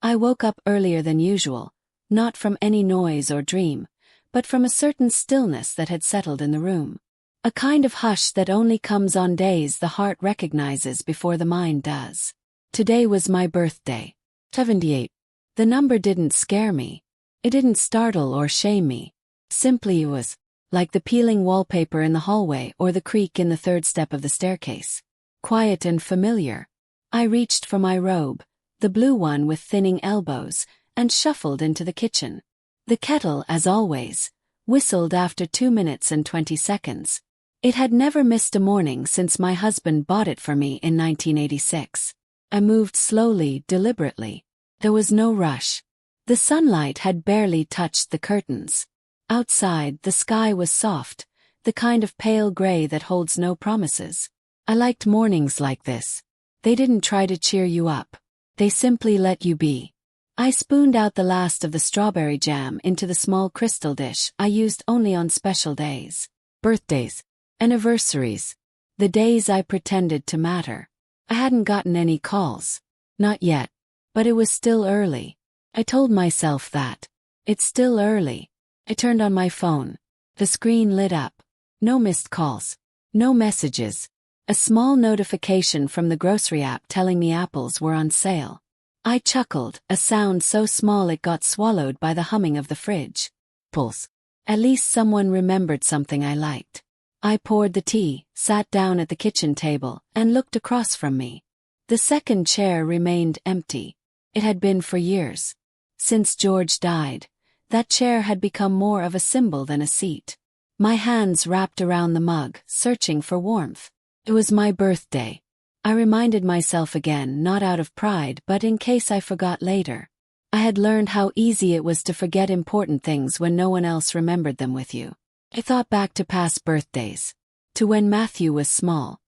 I woke up earlier than usual, not from any noise or dream, but from a certain stillness that had settled in the room. A kind of hush that only comes on days the heart recognizes before the mind does. Today was my birthday. 78. The number didn't scare me. It didn't startle or shame me. Simply it was, like the peeling wallpaper in the hallway or the creak in the third step of the staircase. Quiet and familiar. I reached for my robe, the blue one with thinning elbows, and shuffled into the kitchen. The kettle, as always, whistled after 2 minutes and 20 seconds. It had never missed a morning since my husband bought it for me in 1986. I moved slowly, deliberately. There was no rush. The sunlight had barely touched the curtains. Outside, the sky was soft, the kind of pale gray that holds no promises. I liked mornings like this. They didn't try to cheer you up. They simply let you be. I spooned out the last of the strawberry jam into the small crystal dish I used only on special days. Birthdays. Anniversaries. The days I pretended to matter. I hadn't gotten any calls. Not yet. But it was still early. I told myself that. It's still early. I turned on my phone. The screen lit up. No missed calls. No messages. A small notification from the grocery app telling me apples were on sale. I chuckled, a sound so small it got swallowed by the humming of the fridge. Pulse. At least someone remembered something I liked. I poured the tea, sat down at the kitchen table, and looked across from me. The second chair remained empty. It had been for years. Since George died, that chair had become more of a symbol than a seat. My hands wrapped around the mug, searching for warmth. It was my birthday. I reminded myself again, not out of pride but in case I forgot later. I had learned how easy it was to forget important things when no one else remembered them with you. I thought back to past birthdays. To when Matthew was small.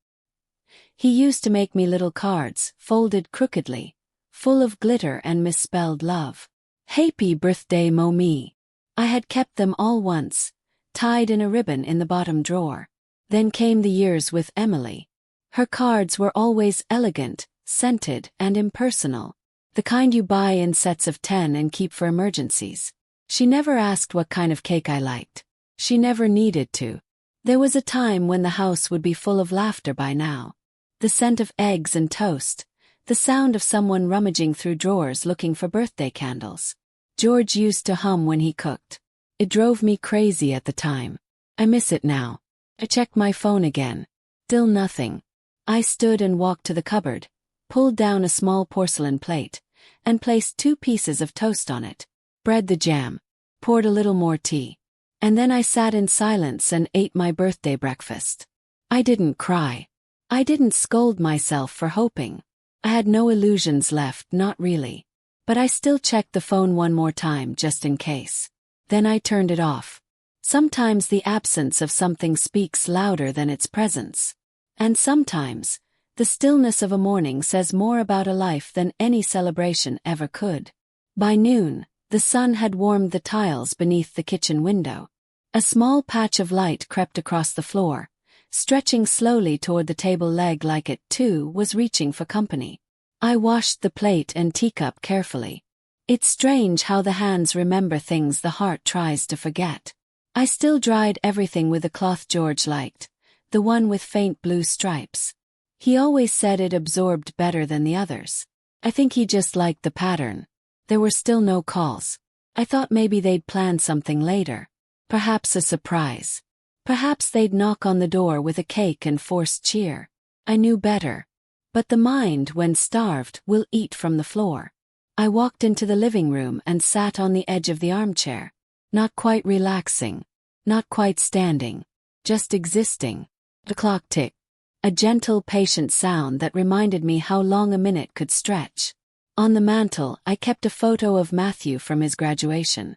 He used to make me little cards, folded crookedly, full of glitter and misspelled love. Happy birthday, Mommy. I had kept them all once, tied in a ribbon in the bottom drawer. Then came the years with Emily. Her cards were always elegant, scented, and impersonal. The kind you buy in sets of 10 and keep for emergencies. She never asked what kind of cake I liked. She never needed to. There was a time when the house would be full of laughter by now. The scent of eggs and toast. The sound of someone rummaging through drawers looking for birthday candles. George used to hum when he cooked. It drove me crazy at the time. I miss it now. I checked my phone again. Still nothing. I stood and walked to the cupboard, pulled down a small porcelain plate, and placed 2 pieces of toast on it. Bread the jam. Poured a little more tea. And then I sat in silence and ate my birthday breakfast. I didn't cry. I didn't scold myself for hoping. I had no illusions left, not really. But I still checked the phone one more time just in case. Then I turned it off. Sometimes the absence of something speaks louder than its presence. And sometimes, the stillness of a morning says more about a life than any celebration ever could. By noon, the sun had warmed the tiles beneath the kitchen window. A small patch of light crept across the floor, stretching slowly toward the table leg like it, too, was reaching for company. I washed the plate and teacup carefully. It's strange how the hands remember things the heart tries to forget. I still dried everything with the cloth George liked, the one with faint blue stripes. He always said it absorbed better than the others. I think he just liked the pattern. There were still no calls. I thought maybe they'd plan something later. Perhaps a surprise. Perhaps they'd knock on the door with a cake and forced cheer. I knew better. But the mind, when starved, will eat from the floor. I walked into the living room and sat on the edge of the armchair. Not quite relaxing. Not quite standing. Just existing. The clock ticked. A gentle, patient sound that reminded me how long a minute could stretch. On the mantel, I kept a photo of Matthew from his graduation.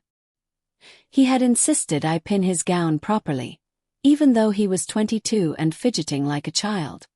He had insisted I pin his gown properly, even though he was 22 and fidgeting like a child.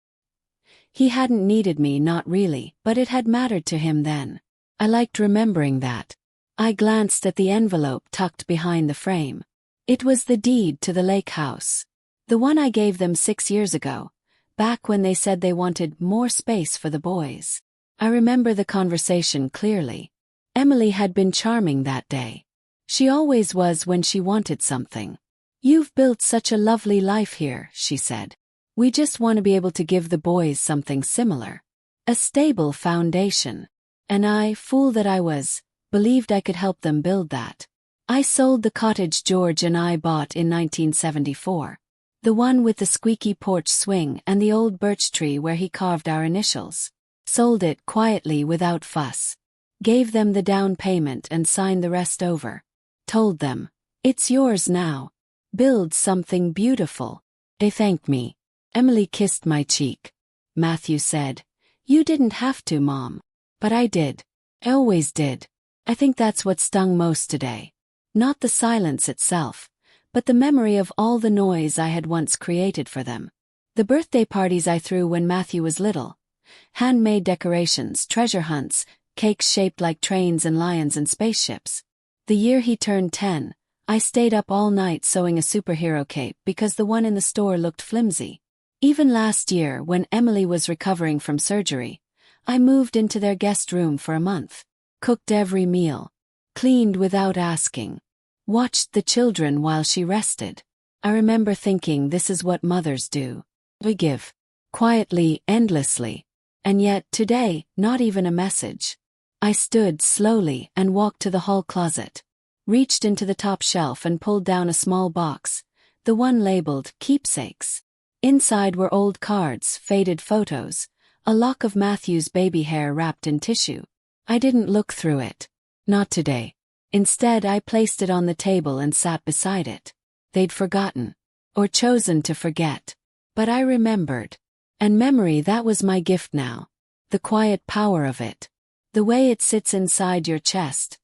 He hadn't needed me, not really, but it had mattered to him then. I liked remembering that. I glanced at the envelope tucked behind the frame. It was the deed to the lake house. The one I gave them 6 years ago, back when they said they wanted more space for the boys. I remember the conversation clearly. Emily had been charming that day. She always was when she wanted something. "You've built such a lovely life here," she said. "We just want to be able to give the boys something similar. A stable foundation." And I, fool that I was, believed I could help them build that. I sold the cottage George and I bought in 1974. The one with the squeaky porch swing and the old birch tree where he carved our initials. Sold it quietly without fuss. Gave them the down payment and signed the rest over. Told them, "It's yours now. Build something beautiful." They thanked me. Emily kissed my cheek. Matthew said, "You didn't have to, Mom." But I did. I always did. I think that's what stung most today. Not the silence itself, but the memory of all the noise I had once created for them. The birthday parties I threw when Matthew was little. Handmade decorations, treasure hunts, cakes shaped like trains and lions and spaceships. The year he turned 10, I stayed up all night sewing a superhero cape because the one in the store looked flimsy. Even last year, when Emily was recovering from surgery, I moved into their guest room for a month. Cooked every meal. Cleaned without asking. Watched the children while she rested. I remember thinking this is what mothers do. We give. Quietly, endlessly. And yet, today, not even a message. I stood slowly and walked to the hall closet. Reached into the top shelf and pulled down a small box, the one labeled Keepsakes. Inside were old cards, faded photos, a lock of Matthew's baby hair wrapped in tissue. I didn't look through it. Not today. Instead, I placed it on the table and sat beside it. They'd forgotten. Or chosen to forget. But I remembered. And memory, that was my gift now. The quiet power of it. The way it sits inside your chest.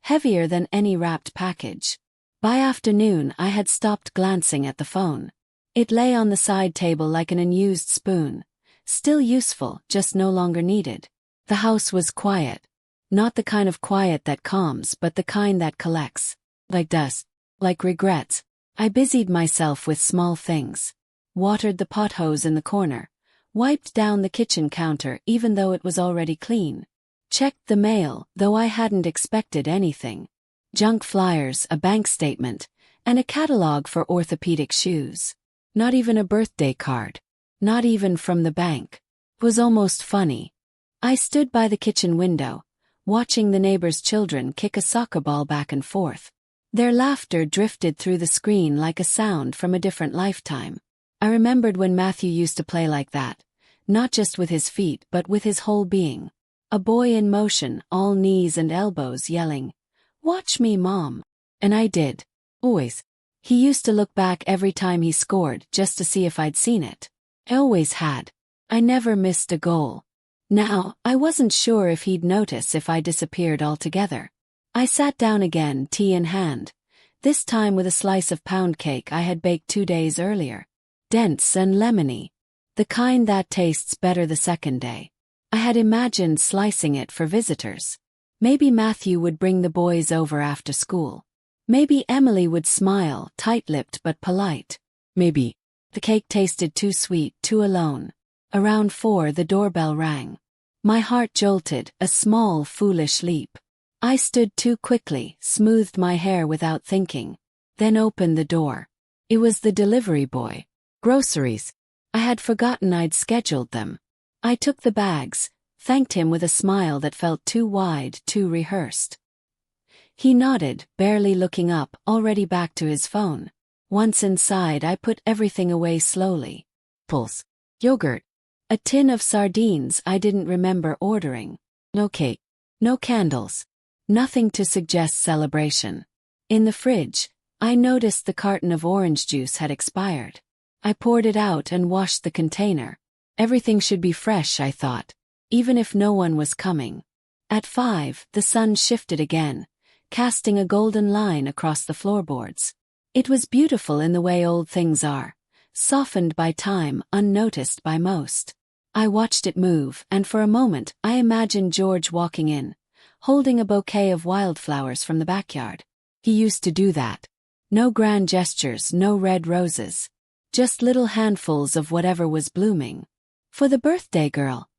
Heavier than any wrapped package. By afternoon, I had stopped glancing at the phone. It lay on the side table like an unused spoon. Still useful, just no longer needed. The house was quiet. Not the kind of quiet that calms, but the kind that collects. Like dust. Like regrets. I busied myself with small things. Watered the pot hose in the corner. Wiped down the kitchen counter even though it was already clean. Checked the mail, though I hadn't expected anything. Junk flyers, a bank statement, and a catalog for orthopedic shoes. Not even a birthday card. Not even from the bank. It was almost funny. I stood by the kitchen window, watching the neighbors' children kick a soccer ball back and forth. Their laughter drifted through the screen like a sound from a different lifetime. I remembered when Matthew used to play like that, not just with his feet but with his whole being. A boy in motion, all knees and elbows, yelling, "Watch me, Mom." And I did. Always. He used to look back every time he scored just to see if I'd seen it. I always had. I never missed a goal. Now, I wasn't sure if he'd notice if I disappeared altogether. I sat down again, tea in hand, this time with a slice of pound cake I had baked 2 days earlier. Dense and lemony. The kind that tastes better the second day. I had imagined slicing it for visitors. Maybe Matthew would bring the boys over after school. Maybe Emily would smile, tight-lipped but polite. Maybe. The cake tasted too sweet, too alone. Around 4, the doorbell rang. My heart jolted, a small, foolish leap. I stood too quickly, smoothed my hair without thinking. Then opened the door. It was the delivery boy. Groceries. I had forgotten I'd scheduled them. I took the bags, thanked him with a smile that felt too wide, too rehearsed. He nodded, barely looking up, already back to his phone. Once inside, I put everything away slowly. Pulse. Yogurt. A tin of sardines I didn't remember ordering. No cake. No candles. Nothing to suggest celebration. In the fridge, I noticed the carton of orange juice had expired. I poured it out and washed the container. Everything should be fresh, I thought, even if no one was coming. At 5, the sun shifted again, casting a golden line across the floorboards. It was beautiful in the way old things are, softened by time, unnoticed by most. I watched it move, and for a moment I imagined George walking in, holding a bouquet of wildflowers from the backyard. He used to do that. No grand gestures, no red roses. Just little handfuls of whatever was blooming. "For the birthday girl,"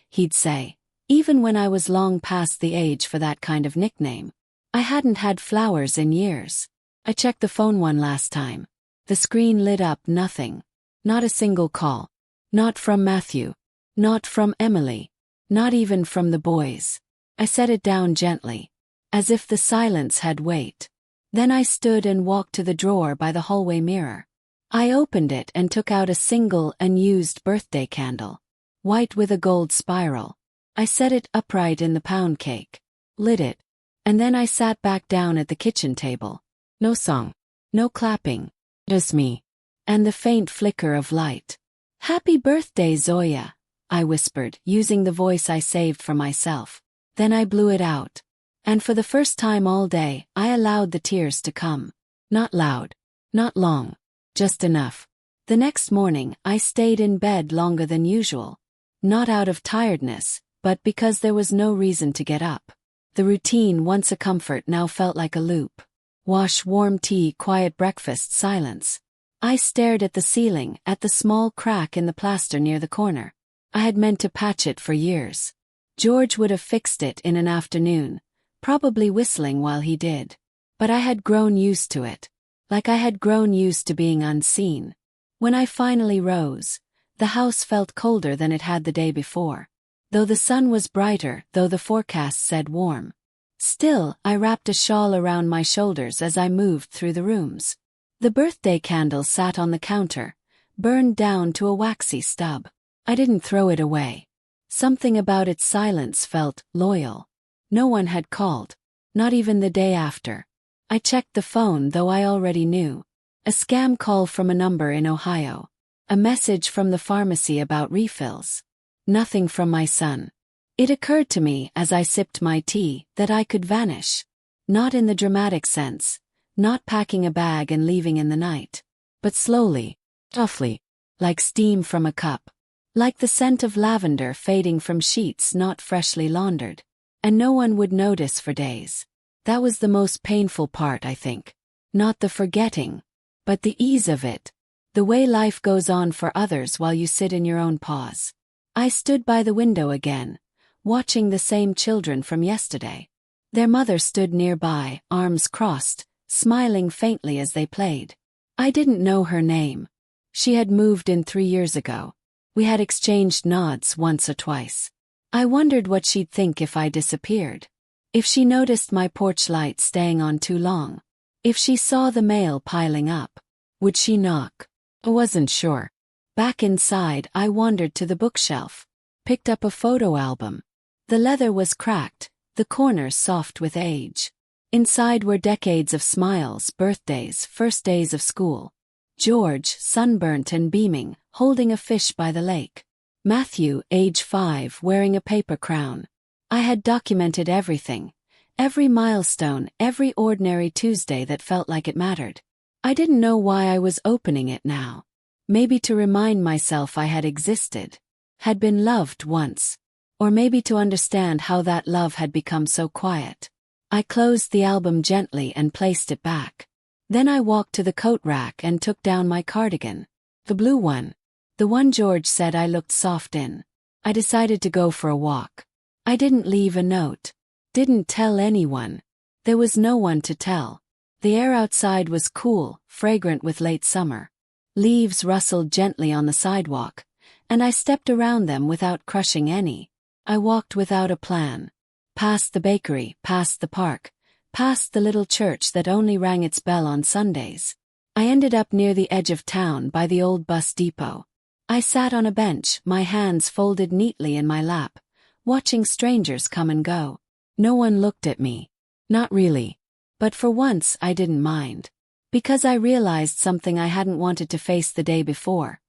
he'd say. even when I was long past the age for that kind of nickname. I hadn't had flowers in years. I checked the phone one last time. The screen lit up nothing. Not a single call. Not from Matthew. Not from Emily. Not even from the boys. I set it down gently, as if the silence had weight. Then I stood and walked to the drawer by the hallway mirror. I opened it and took out a single unused birthday candle, white with a gold spiral. I set it upright in the pound cake, lit it, and then I sat back down at the kitchen table. No song, no clapping, just me, and the faint flicker of light. "Happy birthday, Zoya," I whispered, using the voice I saved for myself. Then I blew it out. And for the first time all day, I allowed the tears to come. Not loud, not long, just enough. The next morning, I stayed in bed longer than usual. Not out of tiredness, but because there was no reason to get up. The routine, once a comfort, now felt like a loop. Wash, warm tea, quiet breakfast, silence. I stared at the ceiling, at the small crack in the plaster near the corner. I had meant to patch it for years. George would have fixed it in an afternoon, probably whistling while he did. But I had grown used to it, like I had grown used to being unseen. When I finally rose, the house felt colder than it had the day before. Though the sun was brighter, though the forecast said warm. Still, I wrapped a shawl around my shoulders as I moved through the rooms. The birthday candle sat on the counter, burned down to a waxy stub. I didn't throw it away. Something about its silence felt loyal. No one had called, not even the day after. I checked the phone, though I already knew. A scam call from a number in Ohio. A message from the pharmacy about refills. Nothing from my son. It occurred to me as I sipped my tea that I could vanish. Not in the dramatic sense, not packing a bag and leaving in the night, but slowly, softly, like steam from a cup. Like the scent of lavender fading from sheets not freshly laundered. And no one would notice for days. That was the most painful part, I think. Not the forgetting, but the ease of it. The way life goes on for others while you sit in your own pause. I stood by the window again, watching the same children from yesterday. Their mother stood nearby, arms crossed, smiling faintly as they played. I didn't know her name. She had moved in 3 years ago. We had exchanged nods once or twice. I wondered what she'd think if I disappeared. If she noticed my porch light staying on too long. If she saw the mail piling up. Would she knock? I wasn't sure. Back inside, I wandered to the bookshelf. Picked up a photo album. The leather was cracked, the corners soft with age. Inside were decades of smiles, birthdays, first days of school. George, sunburnt and beaming, holding a fish by the lake. Matthew, age 5, wearing a paper crown. I had documented everything. Every milestone, every ordinary Tuesday that felt like it mattered. I didn't know why I was opening it now. Maybe to remind myself I had existed. Had been loved once. Or maybe to understand how that love had become so quiet. I closed the album gently and placed it back. Then I walked to the coat rack and took down my cardigan. The blue one. The one George said I looked soft in. I decided to go for a walk. I didn't leave a note. Didn't tell anyone. There was no one to tell. The air outside was cool, fragrant with late summer. Leaves rustled gently on the sidewalk, and I stepped around them without crushing any. I walked without a plan. Past the bakery, past the park, past the little church that only rang its bell on Sundays. I ended up near the edge of town by the old bus depot. I sat on a bench, my hands folded neatly in my lap, watching strangers come and go. No one looked at me. Not really. But for once I didn't mind. Because I realized something I hadn't wanted to face the day before.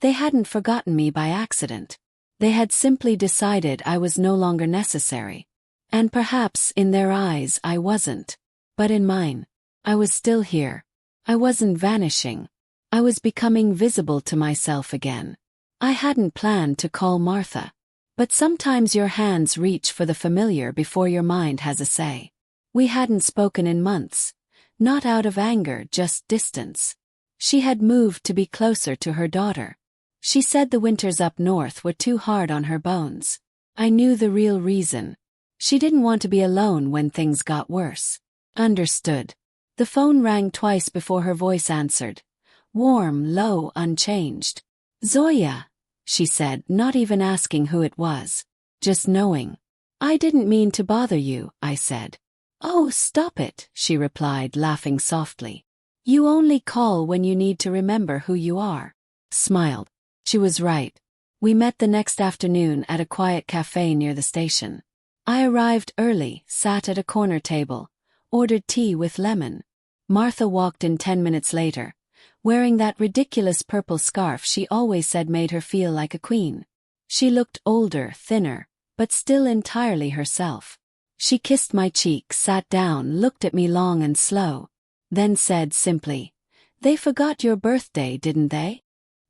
They hadn't forgotten me by accident. They had simply decided I was no longer necessary. And perhaps in their eyes I wasn't. But in mine, I was still here. I wasn't vanishing. I was becoming visible to myself again. I hadn't planned to call Martha. But sometimes your hands reach for the familiar before your mind has a say. We hadn't spoken in months. Not out of anger, just distance. She had moved to be closer to her daughter. She said the winters up north were too hard on her bones. I knew the real reason. She didn't want to be alone when things got worse. Understood. The phone rang twice before her voice answered. Warm, low, unchanged. Zoya, she said, not even asking who it was. Just knowing. I didn't mean to bother you, I said. Oh, stop it, she replied, laughing softly. You only call when you need to remember who you are. Smiled. She was right. We met the next afternoon at a quiet cafe near the station. I arrived early, sat at a corner table, ordered tea with lemon. Martha walked in 10 minutes later, wearing that ridiculous purple scarf she always said made her feel like a queen. She looked older, thinner, but still entirely herself. She kissed my cheek, sat down, looked at me long and slow, then said simply, "They forgot your birthday, didn't they?"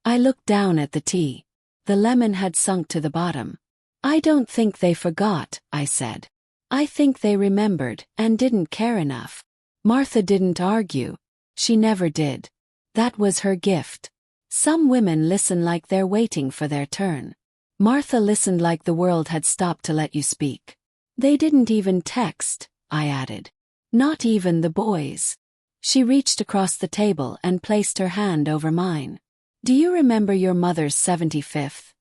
I looked down at the tea. The lemon had sunk to the bottom. I don't think they forgot, I said. I think they remembered and didn't care enough. Martha didn't argue. She never did. That was her gift. Some women listen like they're waiting for their turn. Martha listened like the world had stopped to let you speak. They didn't even text, I added. Not even the boys. She reached across the table and placed her hand over mine. Do you remember your mother's 75th?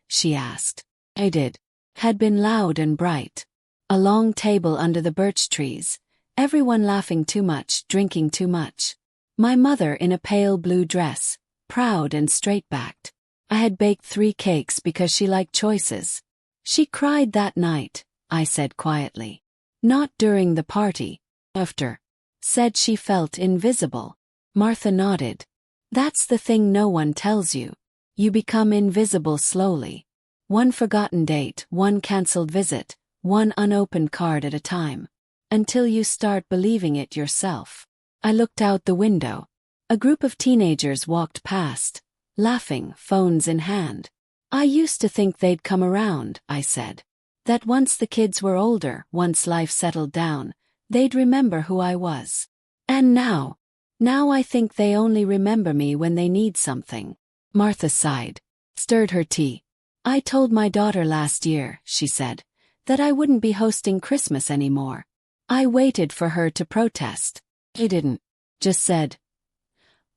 She asked. I did. Had been loud and bright. A long table under the birch trees. Everyone laughing too much, drinking too much. My mother in a pale blue dress, proud and straight-backed. I had baked 3 cakes because she liked choices. She cried that night, I said quietly. Not during the party. After. Said she felt invisible. Martha nodded. That's the thing no one tells you. You become invisible slowly. One forgotten date, one cancelled visit, one unopened card at a time. Until you start believing it yourself. I looked out the window. A group of teenagers walked past, laughing, phones in hand. I used to think they'd come around, I said. That once the kids were older, once life settled down, they'd remember who I was. And now I think they only remember me when they need something. Martha sighed, stirred her tea. I told my daughter last year, she said, that I wouldn't be hosting Christmas anymore. I waited for her to protest. I didn't. Just said,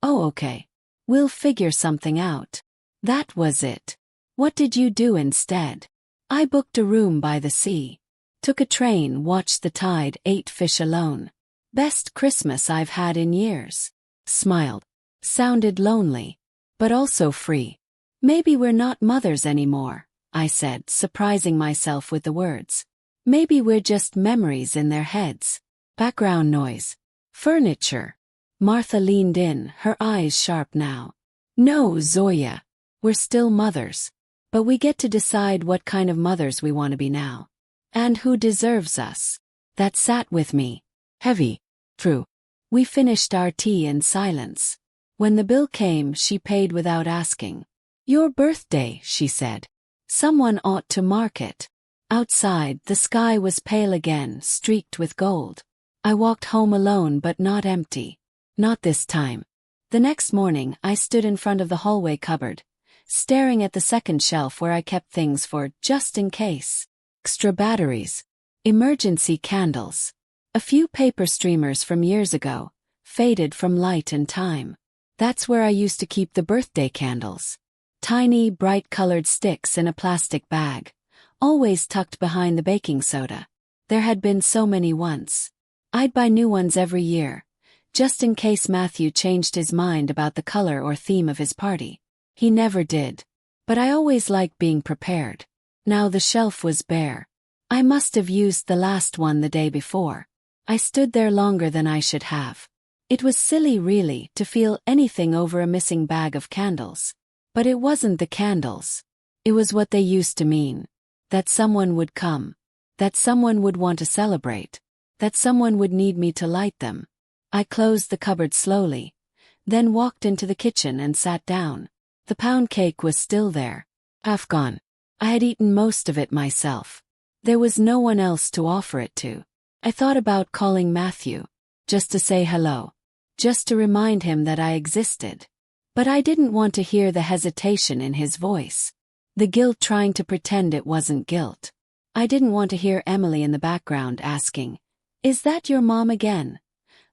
"Oh, okay. We'll figure something out." That was it. What did you do instead? I booked a room by the sea. Took a train, watched the tide, ate fish alone. Best Christmas I've had in years. Smiled. Sounded lonely. But also free. Maybe we're not mothers anymore, I said, surprising myself with the words. Maybe we're just memories in their heads. Background noise. Furniture. Martha leaned in, her eyes sharp now. No, Zoya. We're still mothers. But we get to decide what kind of mothers we want to be now. And who deserves us. That sat with me. Heavy. True. We finished our tea in silence. When the bill came, she paid without asking. Your birthday, she said. Someone ought to mark it. Outside, the sky was pale again, streaked with gold. I walked home alone but not empty. Not this time. The next morning, I stood in front of the hallway cupboard, staring at the second shelf where I kept things for just in case. Extra batteries. Emergency candles. A few paper streamers from years ago, faded from light and time. That's where I used to keep the birthday candles. Tiny, bright-colored sticks in a plastic bag. Always tucked behind the baking soda. There had been so many once. I'd buy new ones every year, just in case Matthew changed his mind about the color or theme of his party. He never did. But I always liked being prepared. Now the shelf was bare. I must have used the last one the day before. I stood there longer than I should have. It was silly really to feel anything over a missing bag of candles. But it wasn't the candles. It was what they used to mean. That someone would come. That someone would want to celebrate. That someone would need me to light them. I closed the cupboard slowly, then walked into the kitchen and sat down. The pound cake was still there. Half gone. I had eaten most of it myself. There was no one else to offer it to. I thought about calling Matthew, just to say hello, just to remind him that I existed. But I didn't want to hear the hesitation in his voice. The guilt trying to pretend it wasn't guilt. I didn't want to hear Emily in the background asking, "Is that your mom again?"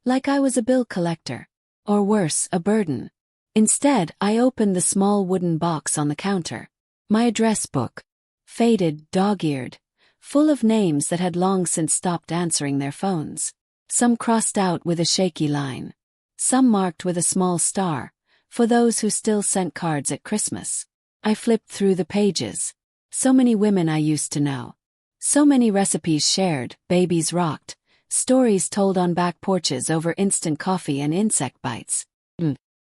Like I was a bill collector. Or worse, a burden. Instead, I opened the small wooden box on the counter. My address book. Faded, dog-eared. Full of names that had long since stopped answering their phones. Some crossed out with a shaky line. Some marked with a small star, for those who still sent cards at Christmas. I flipped through the pages. So many women I used to know. So many recipes shared, babies rocked, stories told on back porches over instant coffee and insect bites.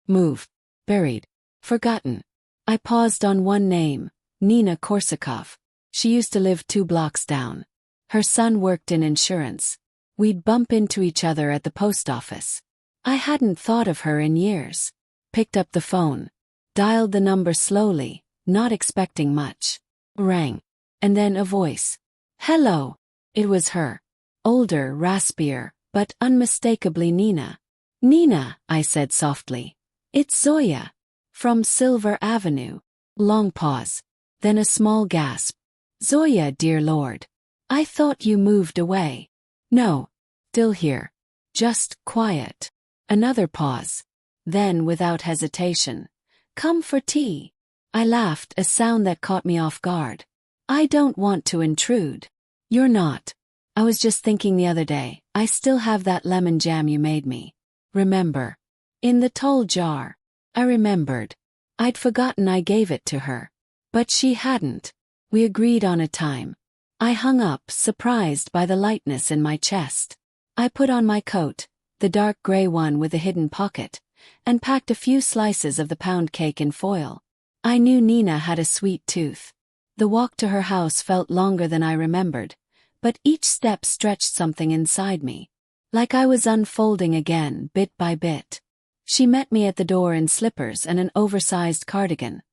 Moved. Buried. Forgotten. I paused on one name, Nina Korsakov. She used to live 2 blocks down. Her son worked in insurance. We'd bump into each other at the post office. I hadn't thought of her in years. Picked up the phone. Dialed the number slowly, not expecting much. Rang. And then a voice. "Hello." It was her. Older, raspier, but unmistakably Nina. "Nina," I said softly. "It's Zoya. From Silver Avenue." Long pause. Then a small gasp. "Zoya, dear Lord. I thought you moved away." "No. Still here. Just quiet." Another pause. Then, without hesitation. "Come for tea." I laughed, a sound that caught me off guard. "I don't want to intrude." "You're not. I was just thinking the other day, I still have that lemon jam you made me. Remember? In the tall jar." I remembered. I'd forgotten I gave it to her. But she hadn't. We agreed on a time. I hung up, surprised by the lightness in my chest. I put on my coat, the dark gray one with a hidden pocket, and packed a few slices of the pound cake in foil. I knew Nina had a sweet tooth. The walk to her house felt longer than I remembered, but each step stretched something inside me. Like I was unfolding again, bit by bit. She met me at the door in slippers and an oversized cardigan.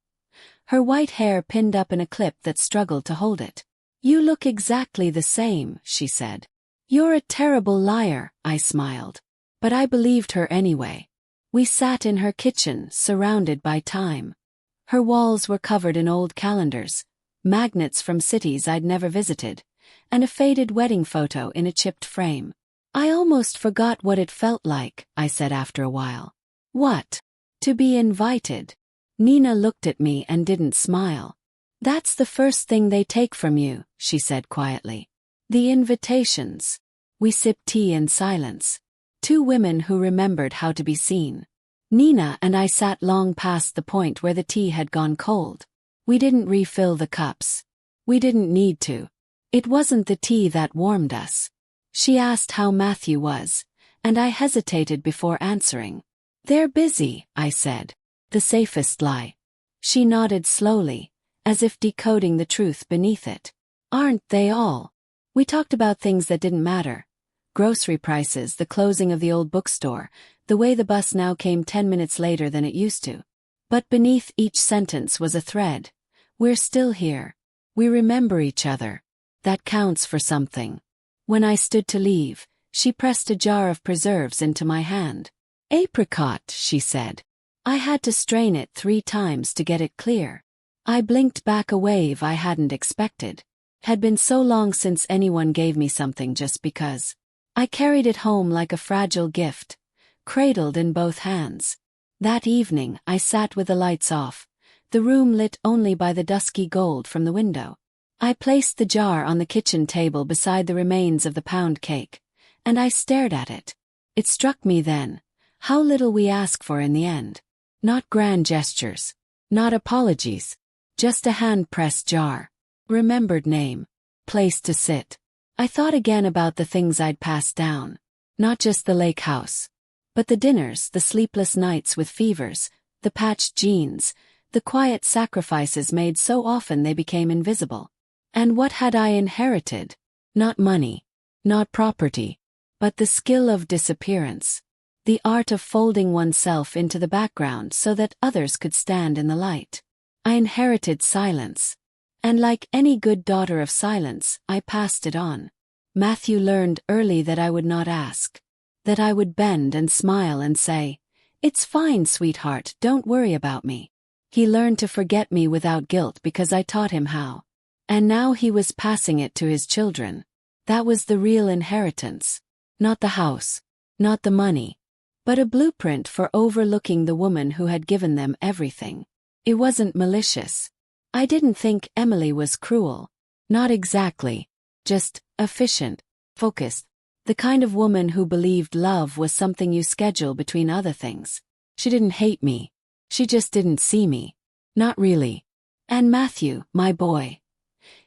Her white hair pinned up in a clip that struggled to hold it. "You look exactly the same," she said. "You're a terrible liar," I smiled. But I believed her anyway. We sat in her kitchen, surrounded by time. Her walls were covered in old calendars, magnets from cities I'd never visited, and a faded wedding photo in a chipped frame. "I almost forgot what it felt like," I said after a while. "What?" "To be invited." Nina looked at me and didn't smile. "That's the first thing they take from you," she said quietly. "The invitations." We sipped tea in silence. 2 women who remembered how to be seen. Nina and I sat long past the point where the tea had gone cold. We didn't refill the cups. We didn't need to. It wasn't the tea that warmed us. She asked how Matthew was, and I hesitated before answering. "They're busy," I said. The safest lie. She nodded slowly, as if decoding the truth beneath it. "Aren't they all?" We talked about things that didn't matter. Grocery prices, the closing of the old bookstore, the way the bus now came 10 minutes later than it used to. But beneath each sentence was a thread. We're still here. We remember each other. That counts for something. When I stood to leave, she pressed a jar of preserves into my hand. "Apricot," she said. I had to strain it 3 times to get it clear. I blinked back a wave I hadn't expected. Had been so long since anyone gave me something just because. I carried it home like a fragile gift, cradled in both hands. That evening, I sat with the lights off, the room lit only by the dusky gold from the window. I placed the jar on the kitchen table beside the remains of the pound cake, and I stared at it. It struck me then, how little we ask for in the end. Not grand gestures, not apologies, just a hand-pressed jar. Remembered name, place to sit. I thought again about the things I'd passed down. Not just the lake house, but the dinners, the sleepless nights with fevers, the patched jeans, the quiet sacrifices made so often they became invisible. And what had I inherited? Not money, not property, but the skill of disappearance. The art of folding oneself into the background so that others could stand in the light. I inherited silence. And like any good daughter of silence, I passed it on. Matthew learned early that I would not ask. That I would bend and smile and say, "It's fine, sweetheart, don't worry about me." He learned to forget me without guilt because I taught him how. And now he was passing it to his children. That was the real inheritance. Not the house, not the money, but a blueprint for overlooking the woman who had given them everything. It wasn't malicious. I didn't think Emily was cruel. Not exactly. Just efficient, focused. The kind of woman who believed love was something you schedule between other things. She didn't hate me. She just didn't see me. Not really. And Matthew, my boy.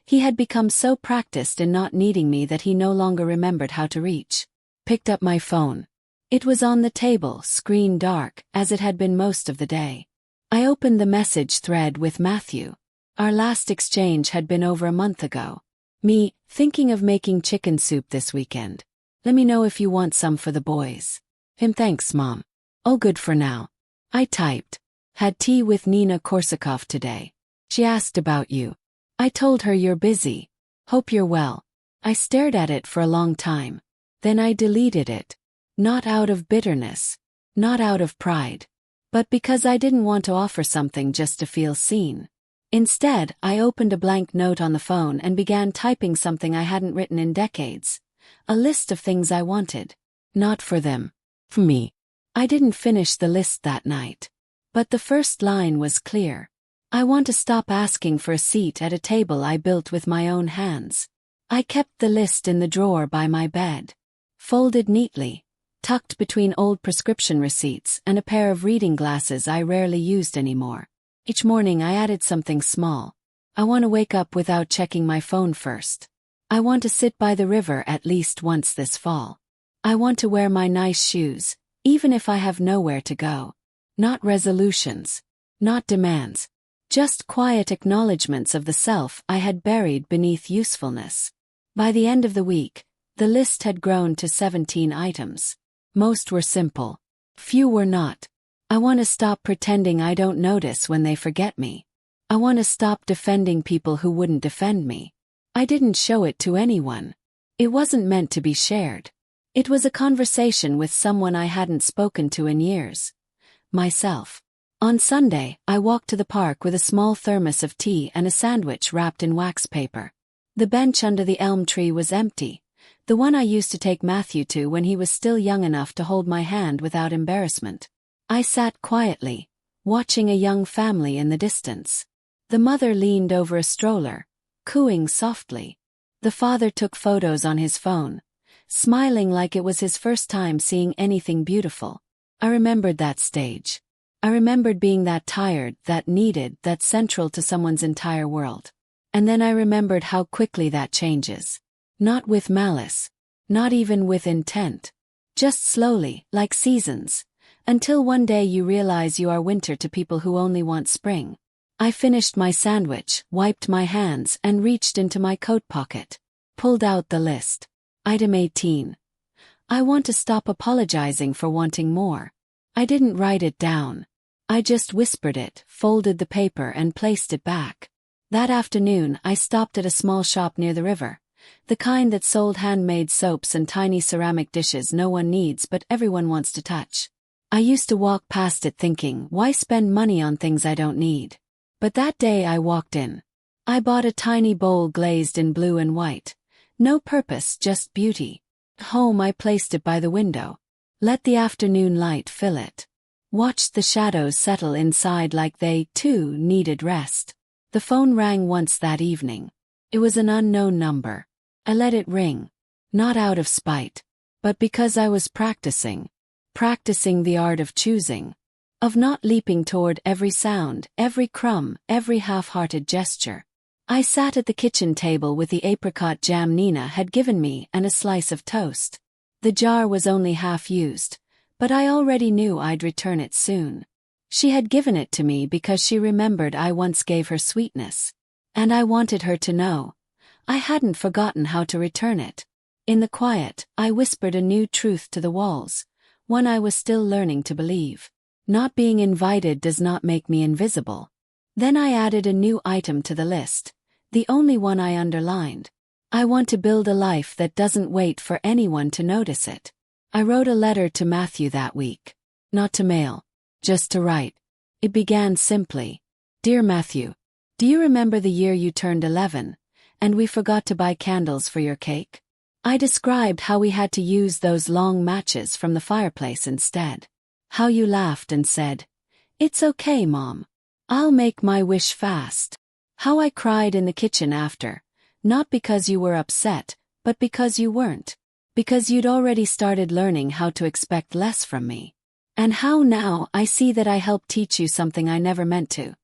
He had become so practiced in not needing me that he no longer remembered how to reach. Picked up my phone. It was on the table, screen dark, as it had been most of the day. I opened the message thread with Matthew. Our last exchange had been over a month ago. Me, thinking of making chicken soup this weekend. Let me know if you want some for the boys. Him, thanks, Mom. All good for now. I typed. Had tea with Nina Korsakov today. She asked about you. I told her you're busy. Hope you're well. I stared at it for a long time. Then I deleted it. Not out of bitterness. Not out of pride. But because I didn't want to offer something just to feel seen. Instead, I opened a blank note on the phone and began typing something I hadn't written in decades. A list of things I wanted. Not for them. For me. I didn't finish the list that night. But the first line was clear. I want to stop asking for a seat at a table I built with my own hands. I kept the list in the drawer by my bed. Folded neatly. Tucked between old prescription receipts and a pair of reading glasses I rarely used anymore. Each morning I added something small. I want to wake up without checking my phone first. I want to sit by the river at least once this fall. I want to wear my nice shoes, even if I have nowhere to go. Not resolutions. Not demands. Just quiet acknowledgments of the self I had buried beneath usefulness. By the end of the week, the list had grown to 17 items. Most were simple. Few were not. I want to stop pretending I don't notice when they forget me. I want to stop defending people who wouldn't defend me. I didn't show it to anyone. It wasn't meant to be shared. It was a conversation with someone I hadn't spoken to in years. Myself. On Sunday, I walked to the park with a small thermos of tea and a sandwich wrapped in wax paper. The bench under the elm tree was empty, the one I used to take Matthew to when he was still young enough to hold my hand without embarrassment. I sat quietly, watching a young family in the distance. The mother leaned over a stroller, cooing softly. The father took photos on his phone, smiling like it was his first time seeing anything beautiful. I remembered that stage. I remembered being that tired, that needed, that central to someone's entire world. And then I remembered how quickly that changes. Not with malice. Not even with intent. Just slowly, like seasons. Until one day you realize you are winter to people who only want spring. I finished my sandwich, wiped my hands, and reached into my coat pocket. Pulled out the list. Item 18. I want to stop apologizing for wanting more. I didn't write it down. I just whispered it, folded the paper and placed it back. That afternoon I stopped at a small shop near the river. The kind that sold handmade soaps and tiny ceramic dishes no one needs but everyone wants to touch. I used to walk past it thinking, why spend money on things I don't need? But that day I walked in. I bought a tiny bowl glazed in blue and white. No purpose, just beauty. Home I placed it by the window. Let the afternoon light fill it. Watched the shadows settle inside like they, too, needed rest. The phone rang once that evening. It was an unknown number. I let it ring. Not out of spite. But because I was practicing. Practicing the art of choosing. Of not leaping toward every sound, every crumb, every half-hearted gesture. I sat at the kitchen table with the apricot jam Nina had given me and a slice of toast. The jar was only half used, but I already knew I'd return it soon. She had given it to me because she remembered I once gave her sweetness. And I wanted her to know. I hadn't forgotten how to return it. In the quiet, I whispered a new truth to the walls, one I was still learning to believe. Not being invited does not make me invisible. Then I added a new item to the list, the only one I underlined. I want to build a life that doesn't wait for anyone to notice it. I wrote a letter to Matthew that week. Not to mail. Just to write. It began simply. Dear Matthew, do you remember the year you turned 11, and we forgot to buy candles for your cake? I described how we had to use those long matches from the fireplace instead. How you laughed and said, "It's okay, Mom. I'll make my wish fast." How I cried in the kitchen after, not because you were upset, but because you weren't. Because you'd already started learning how to expect less from me. And how now I see that I helped teach you something I never meant to.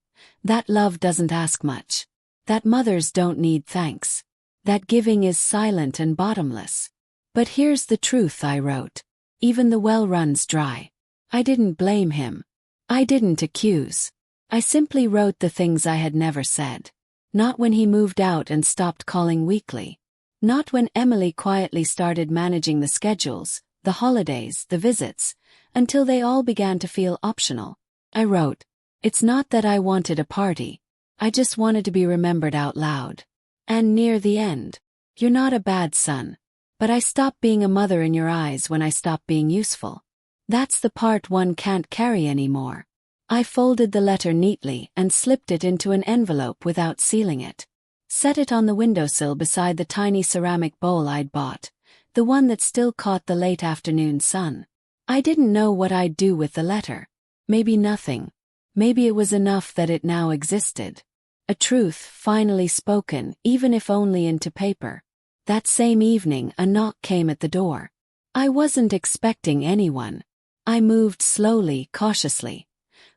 That love doesn't ask much. That mothers don't need thanks. That giving is silent and bottomless. But here's the truth, I wrote. Even the well runs dry. I didn't blame him. I didn't accuse. I simply wrote the things I had never said. Not when he moved out and stopped calling weekly. Not when Emily quietly started managing the schedules, the holidays, the visits, until they all began to feel optional. I wrote, "It's not that I wanted a party. I just wanted to be remembered out loud." And near the end, "You're not a bad son. But I stopped being a mother in your eyes when I stopped being useful. That's the part one can't carry anymore." I folded the letter neatly and slipped it into an envelope without sealing it. Set it on the windowsill beside the tiny ceramic bowl I'd bought, the one that still caught the late afternoon sun. I didn't know what I'd do with the letter. Maybe nothing. Maybe it was enough that it now existed. A truth finally spoken, even if only into paper. That same evening a knock came at the door. I wasn't expecting anyone. I moved slowly, cautiously.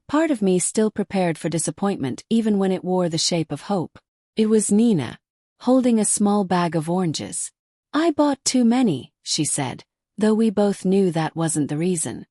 Part of me still prepared for disappointment even when it wore the shape of hope. It was Nina, holding a small bag of oranges. "I bought too many," she said, though we both knew that wasn't the reason.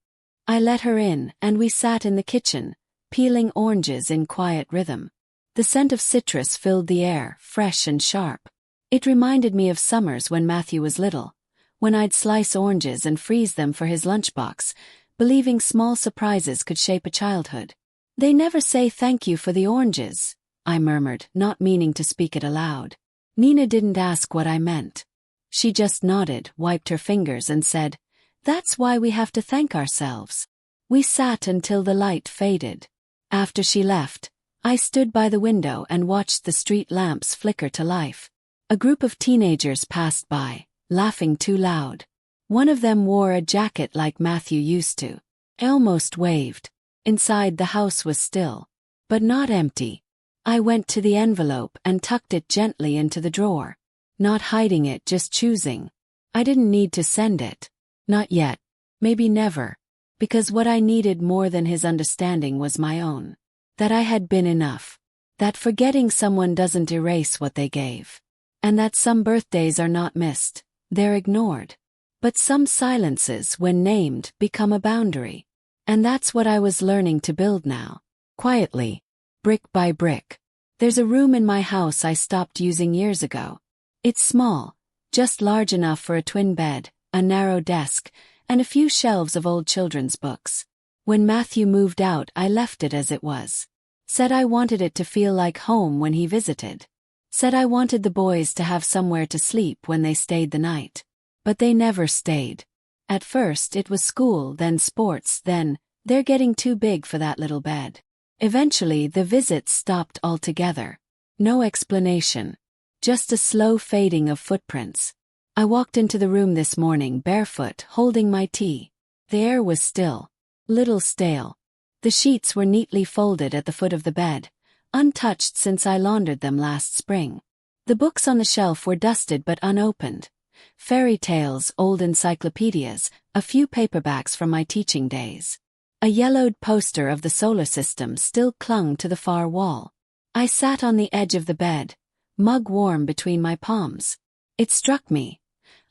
I let her in, and we sat in the kitchen, peeling oranges in quiet rhythm. The scent of citrus filled the air, fresh and sharp. It reminded me of summers when Matthew was little, when I'd slice oranges and freeze them for his lunchbox, believing small surprises could shape a childhood. "They never say thank you for the oranges," I murmured, not meaning to speak it aloud. Nina didn't ask what I meant. She just nodded, wiped her fingers and said, "That's why we have to thank ourselves." We sat until the light faded. After she left, I stood by the window and watched the street lamps flicker to life. A group of teenagers passed by, laughing too loud. One of them wore a jacket like Matthew used to. I almost waved. Inside the house was still, but not empty. I went to the envelope and tucked it gently into the drawer. Not hiding it, just choosing. I didn't need to send it. Not yet. Maybe never. Because what I needed more than his understanding was my own. That I had been enough. That forgetting someone doesn't erase what they gave. And that some birthdays are not missed, they're ignored. But some silences, when named, become a boundary. And that's what I was learning to build now. Quietly. Brick by brick. There's a room in my house I stopped using years ago. It's small, just large enough for a twin bed, a narrow desk, and a few shelves of old children's books. When Matthew moved out, I left it as it was. Said I wanted it to feel like home when he visited. Said I wanted the boys to have somewhere to sleep when they stayed the night. But they never stayed. At first it was school, then sports, then, "They're getting too big for that little bed." Eventually the visits stopped altogether. No explanation. Just a slow fading of footprints. I walked into the room this morning barefoot, holding my tea. The air was still. Little stale. The sheets were neatly folded at the foot of the bed, untouched since I laundered them last spring. The books on the shelf were dusted but unopened. Fairy tales, old encyclopedias, a few paperbacks from my teaching days. A yellowed poster of the solar system still clung to the far wall. I sat on the edge of the bed, mug warm between my palms. It struck me.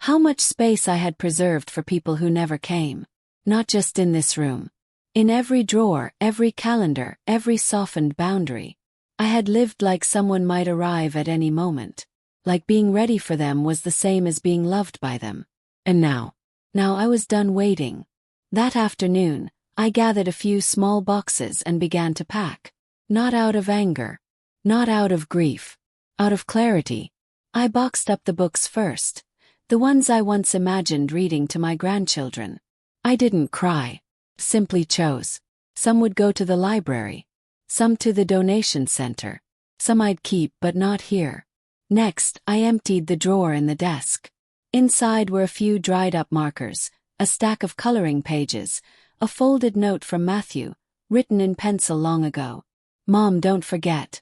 How much space I had preserved for people who never came. Not just in this room. In every drawer, every calendar, every softened boundary. I had lived like someone might arrive at any moment. Like being ready for them was the same as being loved by them. And now I was done waiting. That afternoon, I gathered a few small boxes and began to pack. Not out of anger. Not out of grief. Out of clarity. I boxed up the books first. The ones I once imagined reading to my grandchildren. I didn't cry. Simply chose. Some would go to the library. some to the donation center. Some I'd keep but not here. Next, I emptied the drawer in the desk. Inside were a few dried-up markers, a stack of coloring pages, a folded note from Matthew, written in pencil long ago. "Mom, don't forget.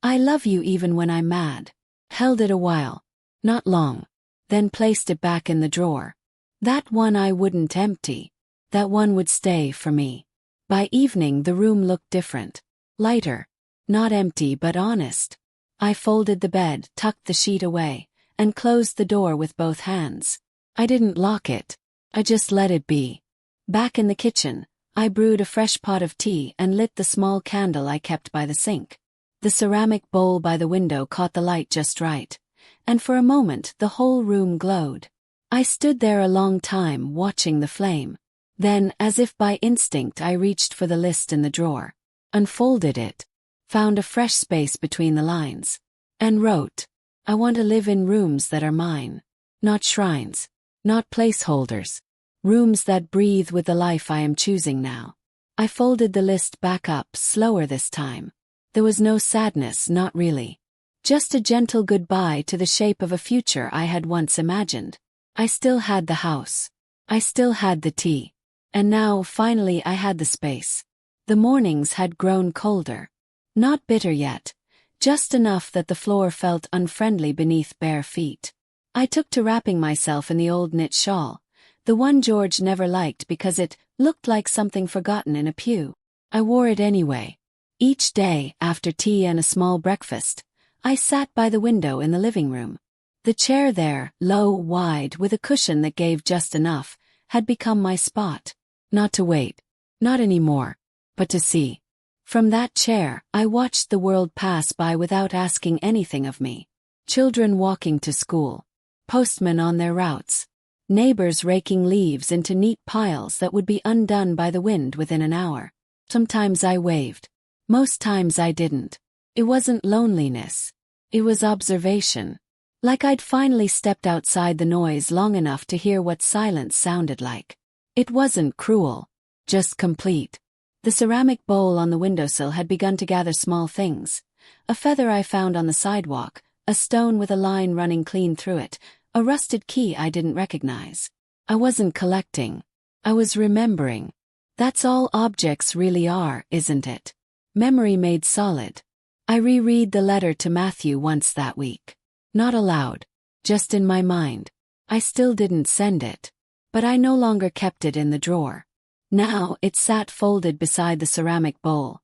I love you even when I'm mad." Held it a while. Not long. Then placed it back in the drawer. That one I wouldn't empty. That one would stay for me. By evening the room looked different. Lighter. Not empty but honest. I folded the bed, tucked the sheet away, and closed the door with both hands. I didn't lock it. I just let it be. Back in the kitchen, I brewed a fresh pot of tea and lit the small candle I kept by the sink. The ceramic bowl by the window caught the light just right, and for a moment the whole room glowed. I stood there a long time watching the flame. Then, as if by instinct, I reached for the list in the drawer, unfolded it, found a fresh space between the lines, and wrote, "I want to live in rooms that are mine. Not shrines. Not placeholders. Rooms that breathe with the life I am choosing now." I folded the list back up, slower this time. There was no sadness, not really. Just a gentle goodbye to the shape of a future I had once imagined. I still had the house. I still had the tea. And now, finally, I had the space. The mornings had grown colder. Not bitter yet. Just enough that the floor felt unfriendly beneath bare feet. I took to wrapping myself in the old knit shawl, the one George never liked because it looked like something forgotten in a pew. I wore it anyway. Each day, after tea and a small breakfast, I sat by the window in the living room. The chair there, low, wide, with a cushion that gave just enough, had become my spot. Not to wait. Not anymore. But to see. From that chair, I watched the world pass by without asking anything of me. Children walking to school. Postmen on their routes. Neighbors raking leaves into neat piles that would be undone by the wind within an hour. Sometimes I waved. Most times I didn't. It wasn't loneliness. It was observation. Like I'd finally stepped outside the noise long enough to hear what silence sounded like. It wasn't cruel. Just complete. The ceramic bowl on the windowsill had begun to gather small things. A feather I found on the sidewalk, a stone with a line running clean through it, a rusted key I didn't recognize. I wasn't collecting. I was remembering. That's all objects really are, isn't it? Memory made solid. I reread the letter to Matthew once that week. Not aloud. Just in my mind. I still didn't send it. But I no longer kept it in the drawer. Now it sat folded beside the ceramic bowl.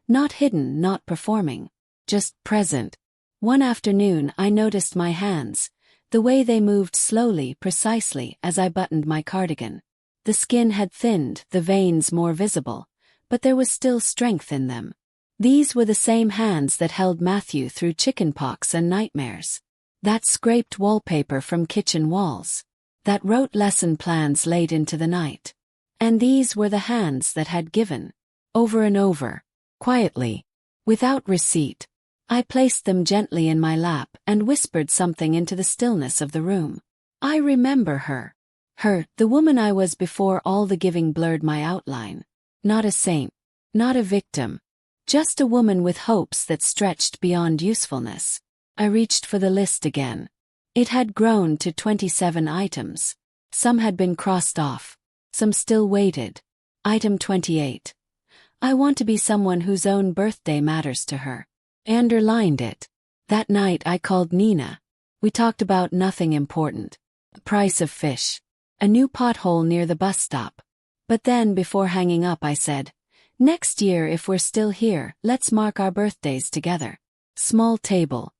Not hidden, not performing. Just present. One afternoon I noticed my hands, the way they moved slowly, precisely, as I buttoned my cardigan. The skin had thinned, the veins more visible, but there was still strength in them. These were the same hands that held Matthew through chickenpox and nightmares. That scraped wallpaper from kitchen walls. That wrote lesson plans late into the night. And these were the hands that had given. Over and over. Quietly. Without receipt. I placed them gently in my lap and whispered something into the stillness of the room. I remember her. Her, the woman I was before all the giving blurred my outline. Not a saint. Not a victim. Just a woman with hopes that stretched beyond usefulness. I reached for the list again. It had grown to 27 items. Some had been crossed off. Some still waited. Item 28. I want to be someone whose own birthday matters to her. I underlined it. That night I called Nina. We talked about nothing important. The price of fish. A new pothole near the bus stop. But then before hanging up I said, "Next year if we're still here, let's mark our birthdays together." Small table.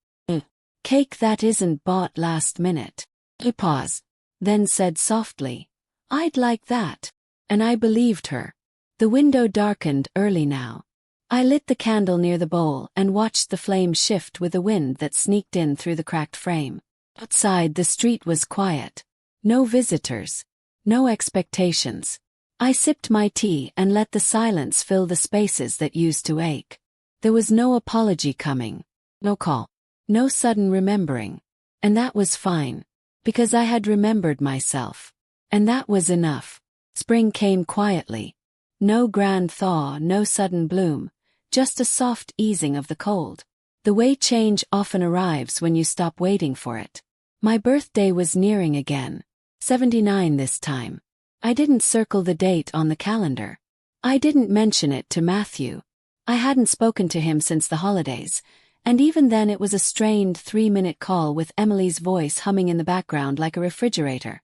Cake that isn't bought last minute. I paused. Then said softly, "I'd like that." And I believed her. The window darkened early now. I lit the candle near the bowl and watched the flame shift with the wind that sneaked in through the cracked frame. Outside the street was quiet. No visitors. No expectations. I sipped my tea and let the silence fill the spaces that used to ache. There was no apology coming. No call. No sudden remembering. And that was fine. Because I had remembered myself. And that was enough. Spring came quietly. No grand thaw, no sudden bloom. just a soft easing of the cold. The way change often arrives when you stop waiting for it. My birthday was nearing again. 79 this time. I didn't circle the date on the calendar. I didn't mention it to Matthew. I hadn't spoken to him since the holidays, and even then it was a strained 3-minute call with Emily's voice humming in the background like a refrigerator.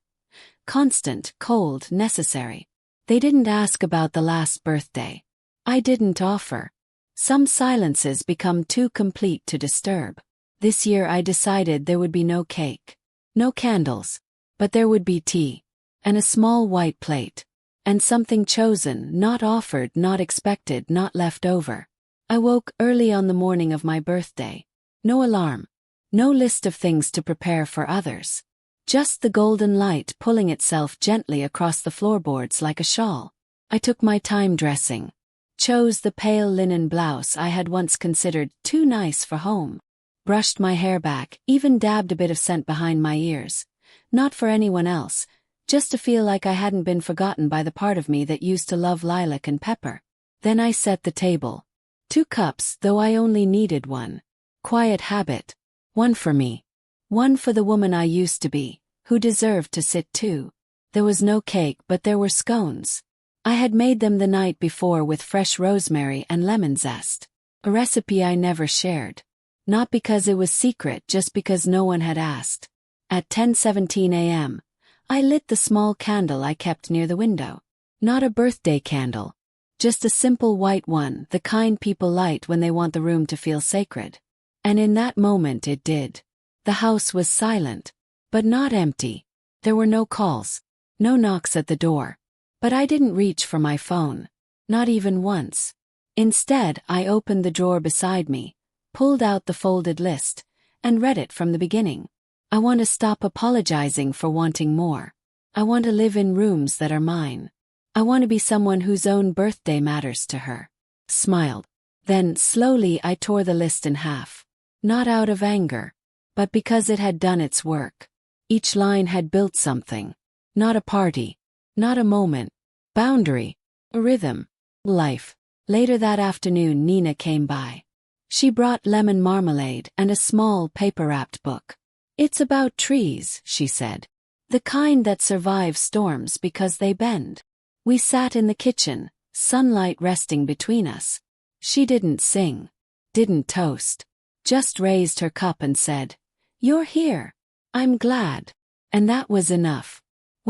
Constant, cold, necessary. They didn't ask about the last birthday. I didn't offer. Some silences become too complete to disturb. This year I decided there would be no cake. No candles. But there would be tea. And a small white plate. And something chosen, not offered, not expected, not left over. I woke early on the morning of my birthday. No alarm. No list of things to prepare for others. Just the golden light pulling itself gently across the floorboards like a shawl. I took my time dressing. Chose the pale linen blouse I had once considered too nice for home. Brushed my hair back, even dabbed a bit of scent behind my ears. Not for anyone else, just to feel like I hadn't been forgotten by the part of me that used to love lilac and pepper. Then I set the table. 2 cups, though I only needed one. Quiet habit. One for me. One for the woman I used to be, who deserved to sit too. There was no cake, but there were scones. I had made them the night before with fresh rosemary and lemon zest. A recipe I never shared. Not because it was secret, just because no one had asked. At 10:17 a.m., I lit the small candle I kept near the window. Not a birthday candle. Just a simple white one, the kind people light when they want the room to feel sacred. And in that moment it did. The house was silent, but not empty. There were no calls, no knocks at the door. But I didn't reach for my phone. Not even once. Instead, I opened the drawer beside me, pulled out the folded list, and read it from the beginning. I want to stop apologizing for wanting more. I want to live in rooms that are mine. I want to be someone whose own birthday matters to her. Smiled. Then, slowly, I tore the list in half. Not out of anger, but because it had done its work. Each line had built something. Not a party. Not a moment. Boundary. A rhythm. Life. Later that afternoon, Nina came by. She brought lemon marmalade and a small paper-wrapped book. "It's about trees," she said. "The kind that survive storms because they bend." We sat in the kitchen, sunlight resting between us. She didn't sing. Didn't toast. Just raised her cup and said, "You're here. I'm glad." And that was enough.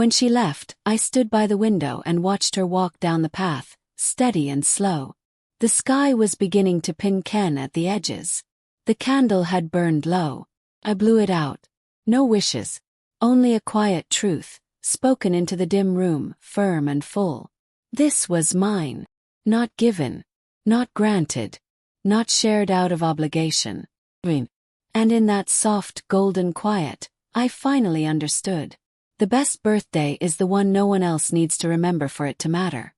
When she left, I stood by the window and watched her walk down the path, steady and slow. The sky was beginning to pin Ken at the edges. The candle had burned low. I blew it out. No wishes. Only a quiet truth, spoken into the dim room, firm and full. This was mine. Not given. Not granted. Not shared out of obligation. And in that soft, golden quiet, I finally understood. The best birthday is the one no one else needs to remember for it to matter.